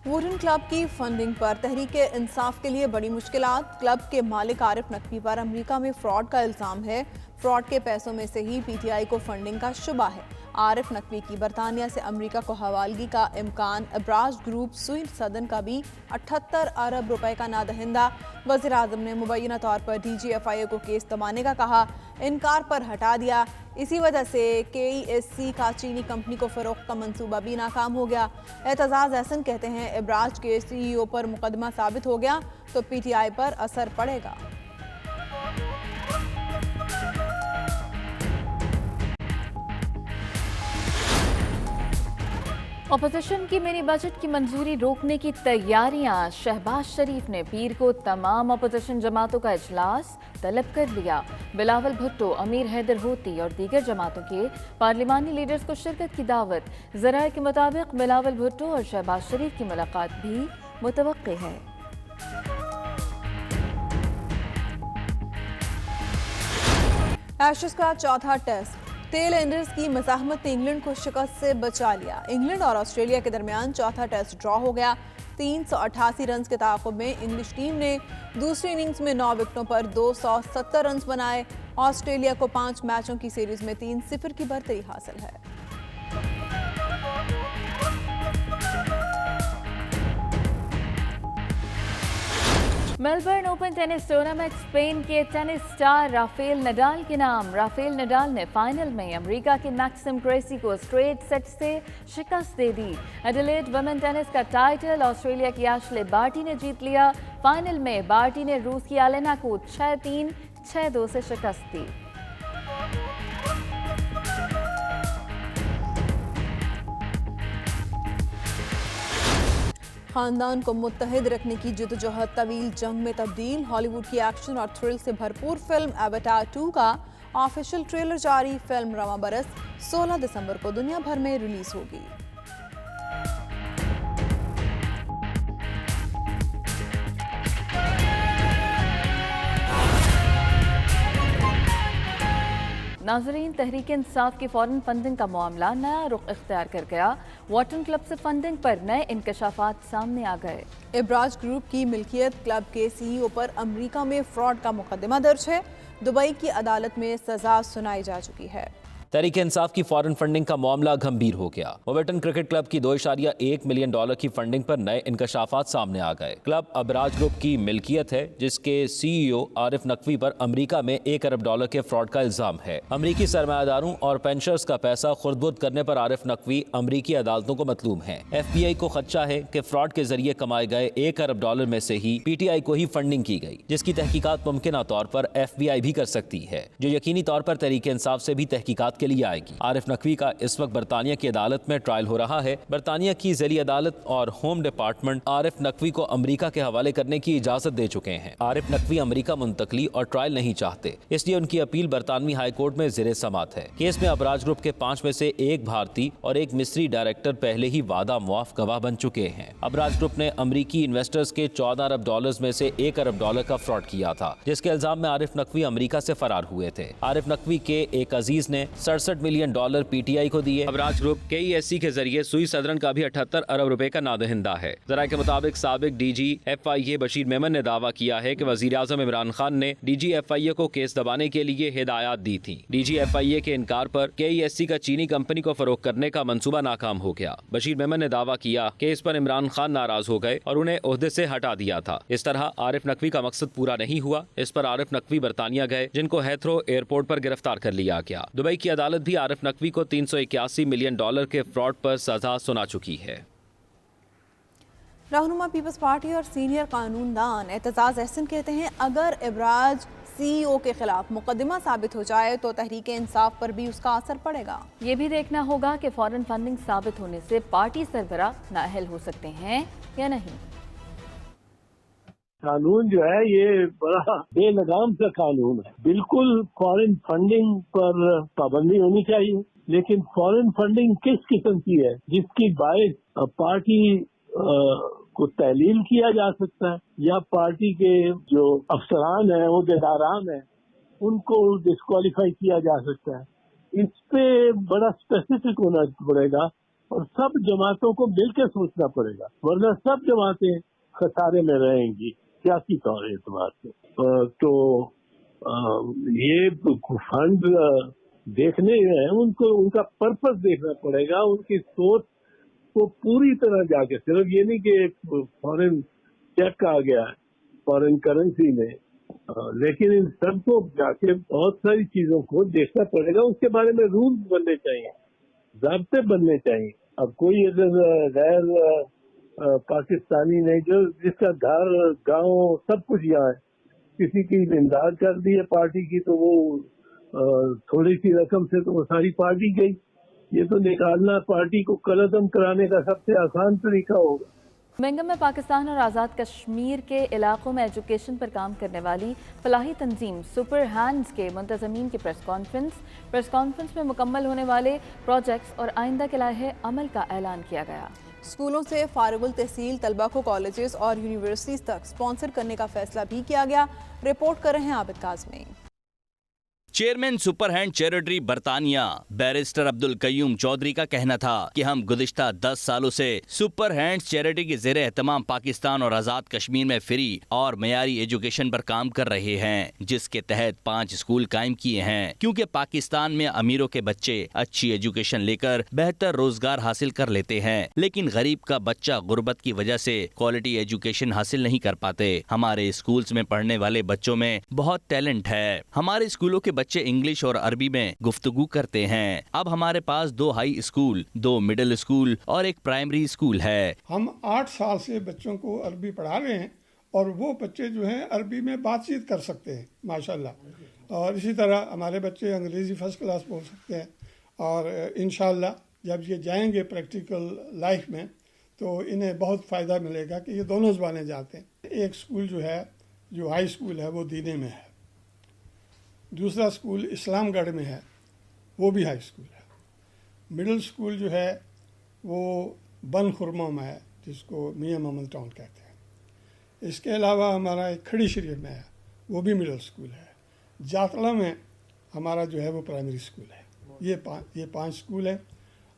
Wooden club کی funding پر تحریک انصاف کے لیے بڑی مشکلات۔ کلب کے مالک عارف نقوی پر امریکہ میں فراڈ کا الزام ہے۔ فراڈ کے پیسوں میں سے ہی پی ٹی آئی کو فنڈنگ کا شبہ ہے۔ عارف نقوی کی برطانیہ سے امریکہ کو حوالگی کا امکان۔ ابراج گروپ سوئی صدن کا بھی 78 ارب روپے کا نادہندہ۔ وزیر اعظم نے مبینہ طور پر ڈی جی ایف آئی اے کو کیس دبانے کا کہا، انکار پر ہٹا دیا۔ اسی وجہ سے کے ای ایس سی کا چینی کمپنی کو فروخت کا منصوبہ بھی ناکام ہو گیا۔ اعتزاز احسن کہتے ہیں ابراج کے سی ای او پر مقدمہ ثابت ہو گیا تو پی ٹی آئی پر اثر پڑے گا۔ اپوزیشن کی منی بجٹ کی منظوری روکنے کی تیاریاں۔ شہباز شریف نے پیر کو تمام اپوزیشن جماعتوں کا اجلاس طلب کر لیا۔ بلاول بھٹو، امیر حیدر ہوتی اور دیگر جماعتوں کے پارلیمانی لیڈرز کو شرکت کی دعوت۔ ذرائع کے مطابق بلاول بھٹو اور شہباز شریف کی ملاقات بھی متوقع ہے۔ ایشز کا چوتھا ٹیسٹ، ٹیل اینڈرز کی مزاحمت نے انگلینڈ کو شکست سے بچا لیا۔ انگلینڈ اور آسٹریلیا کے درمیان چوتھا ٹیسٹ ڈرا ہو گیا۔ 388 رنز کے تعاقب میں انگلش ٹیم نے دوسری اننگز میں 9 وکٹوں پر 270 رنز بنائے۔ آسٹریلیا کو 5 میچوں کی سیریز میں 3-0 کی برتری حاصل ہے۔ Melbourne Open tennis tournament Spain کے ٹینس سٹار رافیل نڈال کے نام۔ رافیل نڈال نے فائنل میں امریکہ کے میکسم کریسی کو اسٹریٹ سیٹ سے شکست دے دی۔ ایڈیلیڈ ویمن ٹینس کا ٹائٹل آسٹریلیا کی ایشلے بارٹی نے جیت لیا۔ فائنل میں بارٹی نے روس کی ایلینا کو 6-3، 6-2 سے شکست دی۔ خاندان کو متحد رکھنے کی جدوجہد طویل جنگ میں تبدیل۔ ہالی ووڈ کی ایکشن اور تھرل سے بھرپور فلم ایواتار 2 کا آفیشل ٹریلر جاری۔ فلم رواں برس 16 دسمبر کو دنیا بھر میں ریلیز ہوگی۔ ناظرین، تحریک انصاف کی فورن فنڈنگ کا معاملہ نیا رخ اختیار کر گیا۔ واٹن کلب سے فنڈنگ پر نئے انکشافات سامنے آ گئے۔ ابراج گروپ کی ملکیت کلب کے سی ای او پر امریکہ میں فراڈ کا مقدمہ درج ہے۔ دبئی کی عدالت میں سزا سنائی جا چکی ہے۔ تحریک انصاف کی فارن فنڈنگ کا معاملہ گھمبیر ہو گیا۔ مویٹن کرکٹ کلب کی $2.1 ملین کی فنڈنگ پر نئے انکشافات سامنے آ گئے۔ کلب ابراج گروپ کی ملکیت ہے، جس کے سی ای او عارف نقوی پر امریکہ میں $1 ارب کے فراڈ کا الزام ہے۔ امریکی سرمایہ داروں اور پینشرز کا پیسہ خرد برد کرنے پر عارف نقوی امریکی عدالتوں کو مطلوب ہیں۔ ایف بی آئی کو خدشہ ہے کہ فراڈ کے ذریعے کمائے گئے $1 ارب میں سے ہی پی ٹی آئی کو ہی فنڈنگ کی گئی، جس کی تحقیقات ممکنہ طور پر ایف بی آئی بھی کر سکتی ہے، جو یقینی طور پر تحریک انصاف سے بھی تحقیقات کے لیے آئے گی۔ عارف نقوی کا اس وقت برطانیہ کی عدالت میں ٹرائل ہو رہا ہے۔ برطانیہ کی ذیلی عدالت اور ہوم ڈپارٹمنٹ عارف نقوی کو امریکہ کے حوالے کرنے کی اجازت دے چکے ہیں۔ عارف نقوی امریکہ منتقلی اور ٹرائل نہیں چاہتے، اس لیے ان کی اپیل برطانوی ہائی کورٹ میں زیر سماعت ہے۔ کیس میں ابراج گروپ کے 5 میں سے 1 بھارتی اور 1 مصری ڈائریکٹر پہلے ہی وعدہ معاف گواہ بن چکے ہیں۔ ابراج گروپ نے امریکی انویسٹرز کے $14 ارب میں سے $1 ارب کا فراڈ کیا تھا، جس کے الزام میں عارف نقوی امریکہ سے فرار ہوئے تھے۔ عارف نقوی کے ایک عزیز نے $67 ملین پی ٹی آئی کو دیے۔ ابراج گروپ کے ای ایس سی کے ذریعے سوئی صدرن کا بھی 78 ارب روپے کا نادہندہ ہے۔ ذرائع کے مطابق سابق ڈی جی ایف آئی اے بشیر میمن نے دعویٰ کیا ہے کہ وزیر اعظم عمران خان نے ڈی جی ایف آئی اے کو کیس دبانے کے لیے ہدایات دی تھیں۔ ڈی جی ایف آئی اے کے انکار پر کے ای ایس سی کا چینی کمپنی کو فروخت کرنے کا منصوبہ ناکام ہو گیا۔ بشیر میمن نے دعویٰ کیا کہ اس پر عمران خان ناراض ہو گئے اور انہیں عہدے سے ہٹا دیا تھا۔ اس طرح عارف نقوی کا مقصد پورا نہیں ہوا۔ اس پر عارف نقوی برطانیہ گئے، جن کو ہیتھرو ایئرپورٹ پر گرفتار کر لیا گیا۔ دبئی کی عدالت بھی عارف نقوی کو $381 ملین کے فراڈ پر سزا سنا چکی ہے۔ رہنما پیپلز پارٹی اور سینئر قانون دان اعتزاز احسن کہتے ہیں اگر ابراج سی ای او کے خلاف مقدمہ ثابت ہو جائے تو تحریک انصاف پر بھی اس کا اثر پڑے گا۔ یہ بھی دیکھنا ہوگا کہ فورن فنڈنگ ثابت ہونے سے پارٹی سربراہ نااہل ہو سکتے ہیں یا نہیں۔ قانون جو ہے یہ بڑا بے لگام کا قانون ہے۔ بالکل فارن فنڈنگ پر پابندی ہونی چاہیے، لیکن فارن فنڈنگ کس قسم کی ہے جس کی باعث پارٹی کو تحلیل کیا جا سکتا ہے یا پارٹی کے جو افسران ہیں عہدیداران ہیں ان کو ڈسکوالیفائی کیا جا سکتا ہے۔ اس پہ بڑا اسپیسیفک ہونا پڑے گا اور سب جماعتوں کو مل کے سوچنا پڑے گا، ورنہ سب جماعتیں خسارے میں رہیں گی سیاسی طور اعتبار سے۔ تو یہ فنڈ دیکھنے ہیں، ان کا پرپز دیکھنا پڑے گا، ان کی سوچ کو پوری طرح جا کے، صرف یہ نہیں کہ ایک فورن چیک آ گیا فورن کرنسی میں، لیکن ان سب کو جا کے بہت ساری چیزوں کو دیکھنا پڑے گا، اس کے بارے میں رولز بننے چاہیے، ضابطے بننے چاہیے۔ اب کوئی اگر غیر پاکستانی نہیں، جس کا گھر گاؤں سب کچھ یہاں ہے، کسی کی امداد کر دی ہے پارٹی کی تو وہ تھوڑی سی رقم سے تو وہ ساری پارٹی گئی، یہ تو نکالنا پارٹی کو قلعدم کرانے کا سب سے آسان طریقہ ہوگا۔ برمنگھم میں پاکستان اور آزاد کشمیر کے علاقوں میں ایجوکیشن پر کام کرنے والی فلاحی تنظیم سپر ہینڈز کے منتظمین کی پریس کانفرنس میں مکمل ہونے والے پروجیکٹس اور آئندہ کے لائحہ عمل کا اعلان کیا گیا۔ اسکولوں سے فارغ التحصیل طلبہ کو کالجز اور یونیورسٹیز تک سپانسر کرنے کا فیصلہ بھی کیا گیا۔ رپورٹ کر رہے ہیں Abid Kazmi. Chairman super hand charity برطانیہ بیرسٹر عبدالقیوم چودھری کا کہنا تھا کہ ہم گزشتہ 10 سالوں سے سپر ہینڈ چیریٹی کے زیر اہتمام پاکستان اور آزاد کشمیر میں فری اور معیاری ایجوکیشن پر کام کر رہے ہیں، جس کے تحت 5 اسکول قائم کیے ہیں، کیونکہ پاکستان میں امیروں کے بچے اچھی ایجوکیشن لے کر بہتر روزگار حاصل کر لیتے ہیں، لیکن غریب کا بچہ غربت کی وجہ سے کوالٹی ایجوکیشن حاصل نہیں کر پاتے۔ ہمارے اسکولز میں پڑھنے والے بچوں میں بہت ٹیلنٹ ہے، ہمارے اسکولوں کے بچے انگلش اور عربی میں گفتگو کرتے ہیں۔ اب ہمارے پاس 2 ہائی اسکول، 2 مڈل اسکول اور ایک پرائمری اسکول ہے۔ ہم 8 سال سے بچوں کو عربی پڑھا رہے ہیں اور وہ بچے جو ہیں عربی میں بات چیت کر سکتے ہیں ماشاءاللہ، اور اسی طرح ہمارے بچے انگریزی فرسٹ کلاس بول سکتے ہیں، اور انشاءاللہ جب یہ جائیں گے پریکٹیکل لائف میں تو انہیں بہت فائدہ ملے گا کہ یہ دونوں زبانیں جانتے ہیں۔ ایک اسکول جو ہے، جو ہائی اسکول ہے، وہ دینے میں ہے، دوسرا اسکول اسلام گڑھ میں ہے، وہ بھی ہائی اسکول ہے۔ مڈل اسکول جو ہے وہ بن خرمہ میں ہے، جس کو میاں محمد ٹاؤن کہتے ہیں۔ اس کے علاوہ ہمارا ایک کھڑی شریف میں ہے، وہ بھی مڈل اسکول ہے۔ جاتڑا میں ہمارا جو ہے وہ پرائمری اسکول ہے۔ یہ 5 اسکول ہیں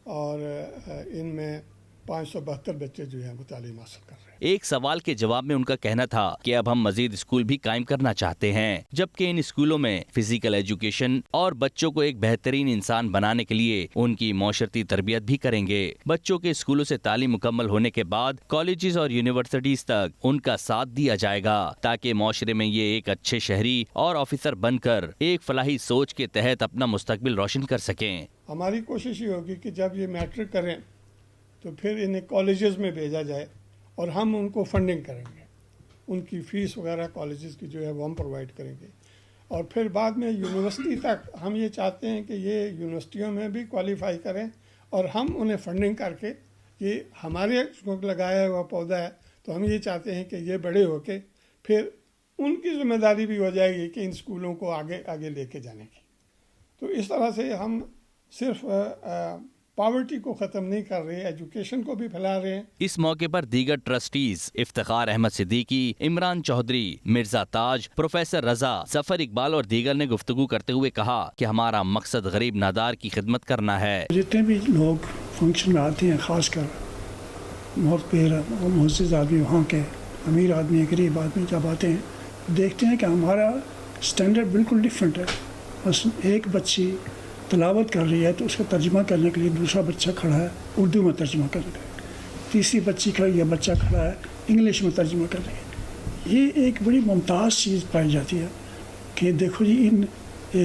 اور ان میں 572 بچے جو ہیں وہ تعلیم حاصل کر رہے ہیں۔ ایک سوال کے جواب میں ان کا کہنا تھا کہ اب ہم مزید اسکول بھی قائم کرنا چاہتے ہیں، جبکہ ان اسکولوں میں فزیکل ایجوکیشن اور بچوں کو ایک بہترین انسان بنانے کے لیے ان کی معاشرتی تربیت بھی کریں گے۔ بچوں کے اسکولوں سے تعلیم مکمل ہونے کے بعد کالجز اور یونیورسٹیز تک ان کا ساتھ دیا جائے گا، تاکہ معاشرے میں یہ ایک اچھے شہری اور آفیسر بن کر ایک فلاحی سوچ کے تحت اپنا مستقبل روشن کر سکیں۔ ہماری کوشش یہ ہوگی کہ جب یہ میٹرک کریں تو پھر انہیں کالجز میں بھیجا جائے اور ہم ان کو فنڈنگ کریں گے، ان کی فیس وغیرہ کالجز کی جو ہے وہ ہم پرووائڈ کریں گے، اور پھر بعد میں یونیورسٹی تک ہم یہ چاہتے ہیں کہ یہ یونیورسٹیوں میں بھی کوالیفائی کریں اور ہم انہیں فنڈنگ کر کے، یہ ہمارے لگایا ہوا پودا ہے تو ہم یہ چاہتے ہیں کہ یہ بڑے ہو کے پھر ان کی ذمہ داری بھی ہو جائے گی کہ ان اسکولوں کو آگے لے کے جانے کی۔ تو اس طرح سے ہم صرف پاورٹی کو ختم نہیں کر رہے، ایجوکیشن کو بھی پھیلا رہے ہیں۔ اس موقع پر دیگر ٹرسٹیز افتخار احمد صدیقی، عمران چودھری، مرزا تاج، پروفیسر رضا، ظفر اقبال اور دیگر نے گفتگو کرتے ہوئے کہا کہ ہمارا مقصد غریب نادار کی خدمت کرنا ہے۔ جتنے بھی لوگ فنکشن میں آتے ہیں، خاص کر بہت معزز آدمی، وہاں کے امیر آدمی، غریب آدمی جب آتے ہیں دیکھتے ہیں کہ ہمارا سٹینڈرڈ بالکل ڈفرینٹ ہے۔ بس ایک بچی تلاوت کر رہی ہے تو اس کا ترجمہ کرنے کے لیے دوسرا بچہ کھڑا ہے اردو میں ترجمہ کر رہا ہے، تیسری بچی کھڑی ہے، بچہ کھڑا ہے انگلش میں ترجمہ کر رہی ہے۔ یہ ایک بڑی ممتاز چیز پائی جاتی ہے کہ دیکھو جی، ان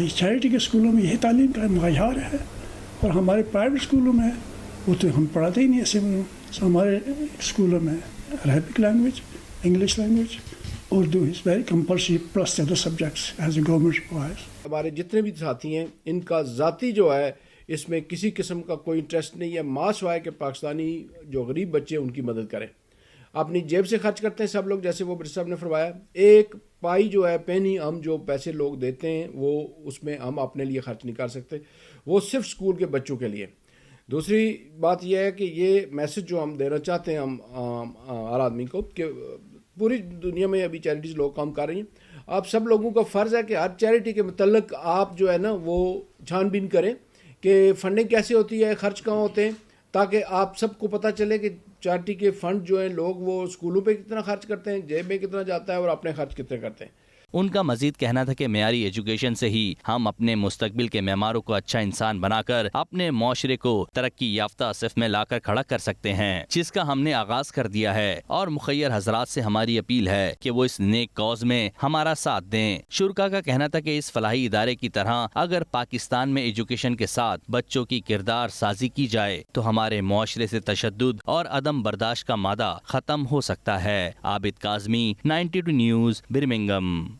چیریٹی کے اسکولوں میں یہ تعلیم کا معیار ہے، اور ہمارے پرائیویٹ اسکولوں میں وہ تو ہم پڑھاتے ہی نہیں ایسے میں۔ ہمارے اسکولوں میں Arabic language, English language, Urdu is very compulsory plus other subjects as a government requires. ہمارے جتنے بھی ساتھی ہیں ان کا ذاتی جو ہے اس میں کسی قسم کا کوئی انٹرسٹ نہیں ہے، ماں سوائے کہ پاکستانی جو غریب بچے ان کی مدد کریں، اپنی جیب سے خرچ کرتے ہیں سب لوگ، جیسے وہ برسٹر صاحب نے فرمایا، ایک پائی جو ہے پینی ہم جو پیسے لوگ دیتے ہیں وہ اس میں ہم اپنے لیے خرچ نہیں کر سکتے، وہ صرف اسکول کے بچوں کے لیے۔ دوسری بات یہ ہے کہ یہ میسج جو ہم دینا چاہتے ہیں ہم ہر آدمی کو، کہ پوری دنیا میں ابھی چیریٹیز لوگ کام کر رہی ہیں، آپ سب لوگوں کا فرض ہے کہ ہر چیریٹی کے متعلق آپ جو ہے نا وہ چھان بین کریں کہ فنڈنگ کیسے ہوتی ہے، خرچ کہاں ہوتے ہیں، تاکہ آپ سب کو پتہ چلے کہ چیریٹی کے فنڈ جو ہیں لوگ وہ اسکولوں پہ کتنا خرچ کرتے ہیں، جیب میں کتنا جاتا ہے اور اپنے خرچ کتنے کرتے ہیں۔ ان کا مزید کہنا تھا کہ معیاری ایجوکیشن سے ہی ہم اپنے مستقبل کے معماروں کو اچھا انسان بنا کر اپنے معاشرے کو ترقی یافتہ صف میں لا کر کھڑا کر سکتے ہیں، جس کا ہم نے آغاز کر دیا ہے، اور مخیر حضرات سے ہماری اپیل ہے کہ وہ اس نیک کاز میں ہمارا ساتھ دیں۔ شرکا کا کہنا تھا کہ اس فلاحی ادارے کی طرح اگر پاکستان میں ایجوکیشن کے ساتھ بچوں کی کردار سازی کی جائے تو ہمارے معاشرے سے تشدد اور عدم برداشت کا مادہ ختم ہو سکتا ہے۔ عابد کاظمی، 92 نیوز، برمنگھم۔